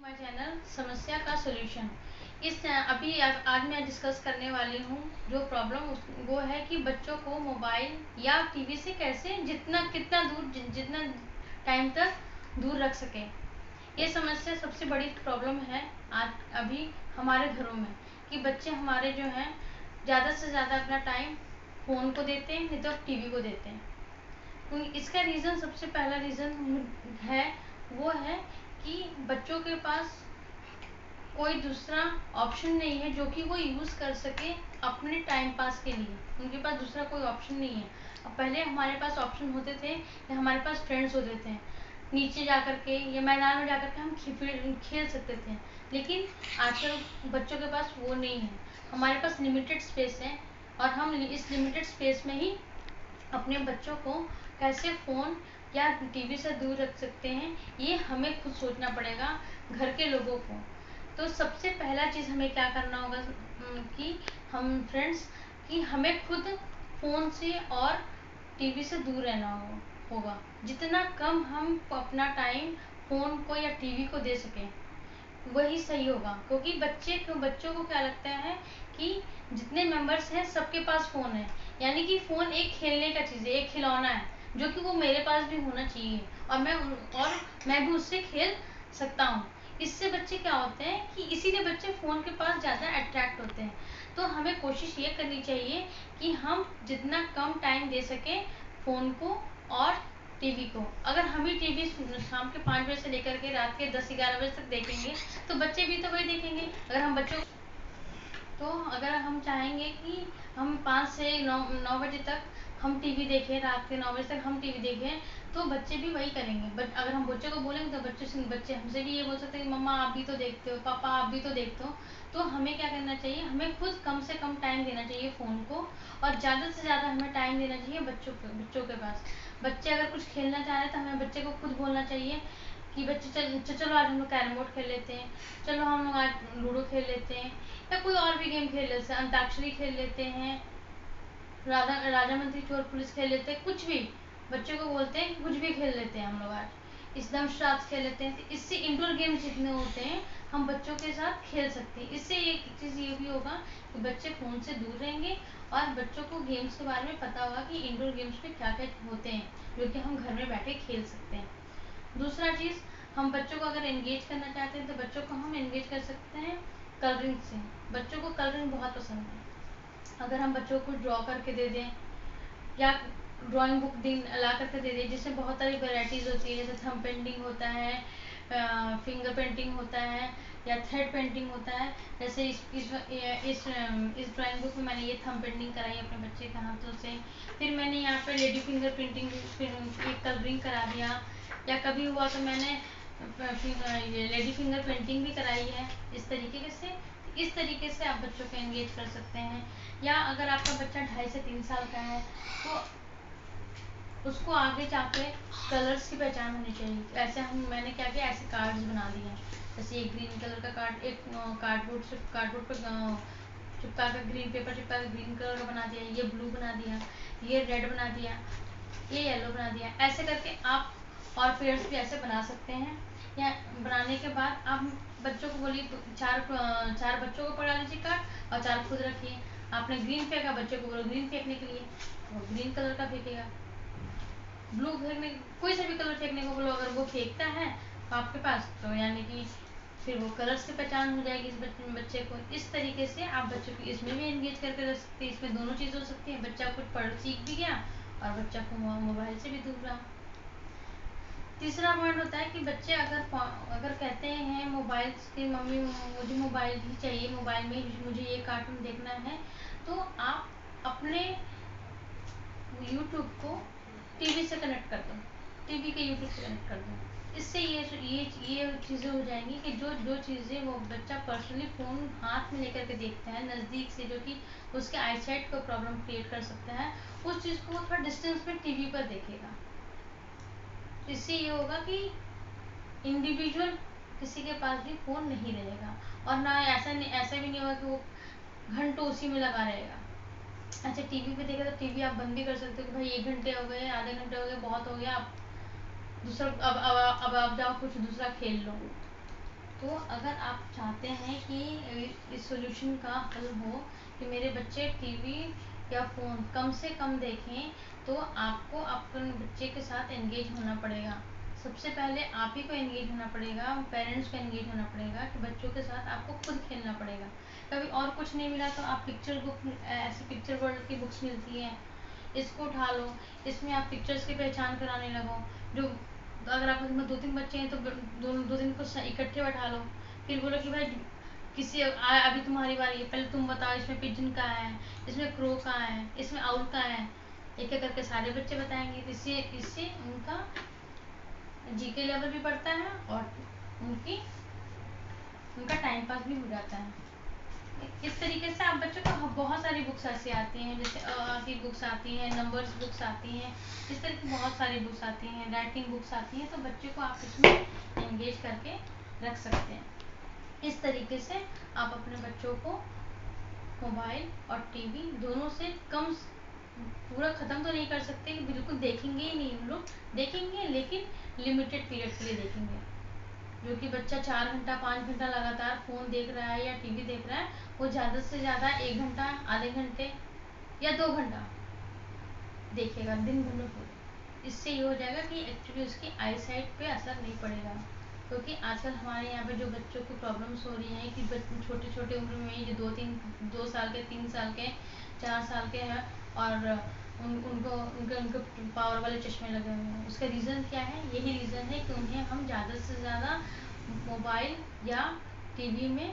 My channel समस्या का solution. आज मैं डिस्कस करने वाली हूँ जो प्रॉब्लम वो है कि बच्चों को मोबाइल या टीवी से कैसे जितना टाइम तक दूर रख सकें। ये समस्या सबसे बड़ी प्रॉब्लम है आज अभी हमारे घरों में कि बच्चे हमारे जो हैं ज़्यादा से ज़्यादा अपना टाइम फ़ोन को देते हैं, नहीं तो टीवी को देते हैं। इसका रीज़न, सबसे पहला रीज़न है वो है कि बच्चों के पास कोई दूसरा ऑप्शन नहीं है जो कि वो यूज़ कर सके अपने टाइम पास के लिए। उनके पास दूसरा कोई ऑप्शन नहीं है। अब पहले हमारे पास ऑप्शन होते थे या हमारे पास फ्रेंड्स होते थे, नीचे जा कर के या मैदान में जा कर के हम खेल सकते थे। लेकिन आजकल बच्चों के पास वो नहीं है। हमारे पास लिमिटेड स्पेस है और हम इस लिमिटेड स्पेस में ही अपने बच्चों को कैसे फ़ोन या टीवी से दूर रख सकते हैं, ये हमें खुद सोचना पड़ेगा, घर के लोगों को। तो सबसे पहला चीज़ हमें क्या करना होगा कि हमें खुद फ़ोन से और टीवी से दूर रहना होगा। जितना कम हम अपना टाइम फ़ोन को या टीवी को दे सकें वही सही होगा, क्योंकि बच्चों को क्या लगता है कि जितने मेंबर्स हैं सबके पास फ़ोन है, यानी कि फ़ोन एक खेलने का चीज़ है, एक खिलौना है जो कि वो मेरे पास भी होना चाहिए और मैं भी उससे खेल सकता हूँ। इससे बच्चे क्या होते हैं कि इसीलिए बच्चे फ़ोन के पास ज़्यादा अट्रैक्ट होते हैं। तो हमें कोशिश ये करनी चाहिए कि हम जितना कम टाइम दे सकें फ़ोन को और टीवी को। अगर हम ही टीवी शाम के 5 बजे से लेकर के रात के 10-11 बजे तक देखेंगे तो बच्चे भी तो वही देखेंगे। अगर हम चाहेंगे कि हम 5 से 9 बजे तक हम टीवी देखें, रात के 9 बजे तक हम टीवी देखें, तो बच्चे भी वही करेंगे। बट अगर हम बच्चे को बोलेंगे तो बच्चे हमसे भी ये बोल सकते हैं कि मम्मा आप भी तो देखते हो, पापा आप भी तो देखते हो। तो हमें क्या करना चाहिए, हमें खुद कम से कम टाइम देना चाहिए फ़ोन को और ज़्यादा से ज़्यादा हमें टाइम देना चाहिए बच्चों के पास। बच्चे अगर कुछ खेलना चाह रहे हैं तो हमें बच्चे को खुद बोलना चाहिए कि बच्चे चलो आज हम लोग कैरम बोर्ड खेल लेते हैं, चलो हम लोग आज लूडो खेल लेते हैं या कोई और भी गेम खेल लेते हैं, अंताक्षरी खेल लेते हैं, राजा मंत्री चोर पुलिस खेल लेते हैं, कुछ भी। बच्चों को बोलते हैं कुछ भी खेल लेते हैं हम लोग आज, इस दम शास्त्र खेल लेते हैं। तो इससे इंडोर गेम्स जितने होते हैं हम बच्चों के साथ खेल सकते हैं। इससे एक चीज़ ये भी होगा कि बच्चे फ़ोन से दूर रहेंगे और बच्चों को गेम्स के बारे में पता होगा कि इंडोर गेम्स में क्या क्या होते हैं जो कि हम घर में बैठे खेल सकते हैं। दूसरा चीज़, हम बच्चों को अगर एंगेज करना चाहते हैं तो बच्चों को हम एंगेज कर सकते हैं कलरिंग से। बच्चों को कलरिंग बहुत पसंद है। अगर हम बच्चों को ड्रॉ करके दे दें या ड्राइंग बुक ला करके दे दें जिसमें बहुत सारी वेराइटीज़ होती है, जैसे थंब पेंटिंग होता है, फिंगर पेंटिंग होता है या थ्रेड पेंटिंग होता है। जैसे इस ड्राइंग बुक में मैंने ये थंब पेंटिंग कराई अपने बच्चे के हाथों से। फिर मैंने यहाँ पे लेडी फिंगर पेंटिंग एक कलरिंग करा दिया, या कभी हुआ तो मैंने ये लेडी फिंगर पेंटिंग भी कराई है। इस तरीके से आप बच्चों को एंगेज कर सकते हैं। या अगर आपका बच्चा 2.5 से 3 साल का है तो उसको आगे जाके कलर्स की पहचान होनी चाहिए। मैंने क्या किया, ऐसे कार्ड्स बना दिए हैं। जैसे एक ग्रीन कलर का कार्ड, एक कार्डबोर्ड पर चिपका कर ग्रीन पेपर चिपका कर ग्रीन कलर का बना दिया, ये ब्लू बना दिया, ये रेड बना दिया, ये येलो बना दिया। ऐसे करके आप और पेयर्स भी ऐसे बना सकते हैं। या बनाने के बाद आप बच्चों को बोलिए चार बच्चों को पकड़ा लीजिए कार्ड और 4 खुद रखिए। आपने ग्रीन फेंका, बच्चे को बोलो ग्रीन फेंकने के लिए, वो ग्रीन कलर का फेंकेगा। ब्लू फेंकने, कोई सा भी कलर फेंकने को बोलो, अगर वो फेंकता है तो आपके पास, तो यानी कि फिर वो कलर्स की पहचान हो जाएगी इस बच्चे को। इस तरीके से आप बच्चों को इसमें भी एंगेज करके रख सकते हैं। इसमें दोनों चीज़ हो सकती है, बच्चा कुछ पढ़ सीख भी गया और बच्चा को मोबाइल से भी दूर रहा। तीसरा पॉइंट होता है कि बच्चे अगर कहते हैं मोबाइल की मम्मी मुझे मोबाइल ही चाहिए, मोबाइल में मुझे ये कार्टून देखना है, तो आप अपने यूट्यूब को टीवी से कनेक्ट कर दो, टीवी के यूट्यूब से कनेक्ट कर दो। इससे ये चीज़ें हो जाएंगी कि जो चीज़ें वो बच्चा पर्सनली फ़ोन हाथ में लेकर के देखता है नज़दीक से, जो कि उसके आईसाइट को प्रॉब्लम क्रिएट कर सकता है, उस चीज़ को वो थोड़ा डिस्टेंस में टीवी पर देखेगा। इससे ये होगा कि इंडिविजुअल किसी के पास भी फ़ोन नहीं रहेगा और ना ऐसा भी नहीं होगा कि वो घंटों उसी में लगा रहेगा। अच्छा, टीवी पे देखा तो टीवी आप बंद भी कर सकते हो कि भाई 1 घंटे हो गए, आधे घंटे हो गए, बहुत हो गया, आप दूसरा अब आप जाओ कुछ दूसरा खेल लो। तो अगर आप चाहते हैं कि इस सॉल्यूशन का हल हो कि मेरे बच्चे टीवी या फ़ोन कम से कम देखें, तो आपको अपने बच्चे के साथ एंगेज होना पड़ेगा। सबसे पहले आप ही को एंगेज होना पड़ेगा, पेरेंट्स को एंगेज होना पड़ेगा कि बच्चों के साथ आपको खुद खेलना पड़ेगा। कभी और कुछ नहीं मिला तो आप पिक्चर बुक, ऐसी पिक्चर वर्ल्ड की बुक्स मिलती हैं, इसको उठा लो, इसमें आप पिक्चर्स की पहचान कराने लगो। जो अगर आपके घर में 2-3 बच्चे हैं तो दो तीन को इकट्ठे बैठा लो, फिर बोलो कि भाई अभी तुम्हारी बारी है, पहले तुम बताओ इसमें पिजन कहाँ है, इसमें क्रो कहाँ है, इसमें आउल कहाँ है। एक एक करके सारे बच्चे बताएंगे, तो इससे इससे उनका जीके लेवल भी बढ़ता है और उनका टाइम पास भी हो जाता है। इस तरीके से आप बच्चों को बहुत सारी बुक्स ऐसी आती हैं, जैसे की बुक्स आती हैं, नंबर्स बुक्स आती हैं, इस तरह की बहुत सारी बुक्स आती हैं, राइटिंग बुक्स आती हैं, तो बच्चों को आप इसमें एंगेज करके रख सकते हैं। इस तरीके से आप अपने बच्चों को मोबाइल और टीवी दोनों से कम, पूरा ख़त्म तो नहीं कर सकते कि बिल्कुल देखेंगे ही नहीं, हम लोग देखेंगे लेकिन लिमिटेड पीरियड के लिए देखेंगे। जो कि बच्चा 4 घंटा 5 घंटा लगातार फ़ोन देख रहा है या टीवी देख रहा है, वो ज़्यादा से ज़्यादा 1 घंटा, आधे घंटे या 2 घंटा देखेगा दिन भर में पूरे। इससे ये हो जाएगा कि एक्चुअली उसकी आई साइट पे असर नहीं पड़ेगा। क्योंकि आजकल हमारे यहाँ पे जो बच्चों की प्रॉब्लम्स हो रही हैं कि छोटे छोटे उम्र में ही जो 2 साल के, 3 साल के, 4 साल के हैं और उनको उनके उनके पावर वाले चश्मे लगे हुए हैं, उसका रीज़न क्या है? यही रीज़न है कि उन्हें हम ज़्यादा से ज़्यादा मोबाइल या टीवी में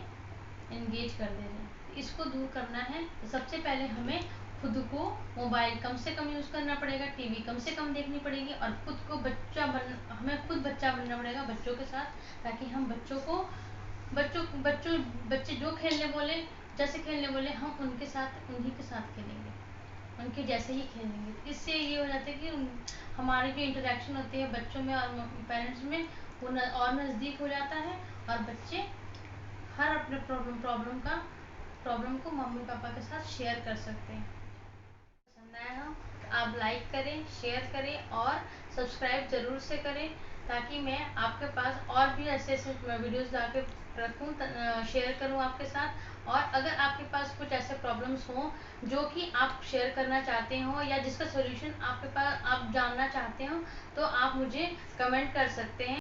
एंगेज कर दे रहे हैं। इसको दूर करना है तो सबसे पहले हमें खुद को मोबाइल कम से कम यूज़ करना पड़ेगा, टीवी कम से कम देखनी पड़ेगी और खुद को हमें खुद बच्चा बनना पड़ेगा बच्चों के साथ, ताकि हम बच्चे जो खेलने बोले, जैसे खेलने बोले, हम उन्हीं के साथ खेलेंगे, उनके जैसे ही खेलेंगे। इससे ये हो जाता है कि हमारी जो इंटरेक्शन होती है बच्चों में और पेरेंट्स में, वो और नज़दीक हो जाता है और बच्चे हर अपने प्रॉब्लम को मम्मी पापा के साथ शेयर कर सकते हैं। पसंद आया हो तो आप लाइक करें, शेयर करें और सब्सक्राइब ज़रूर से करें, ताकि मैं आपके पास और भी ऐसे ऐसे वीडियोस ला के रखूँ, शेयर करूँ आपके साथ। और अगर आपके पास कुछ ऐसे प्रॉब्लम्स हों जो कि आप शेयर करना चाहते हो या जिसका सोल्यूशन आपके पास आप जानना चाहते हो, तो आप मुझे कमेंट कर सकते हैं।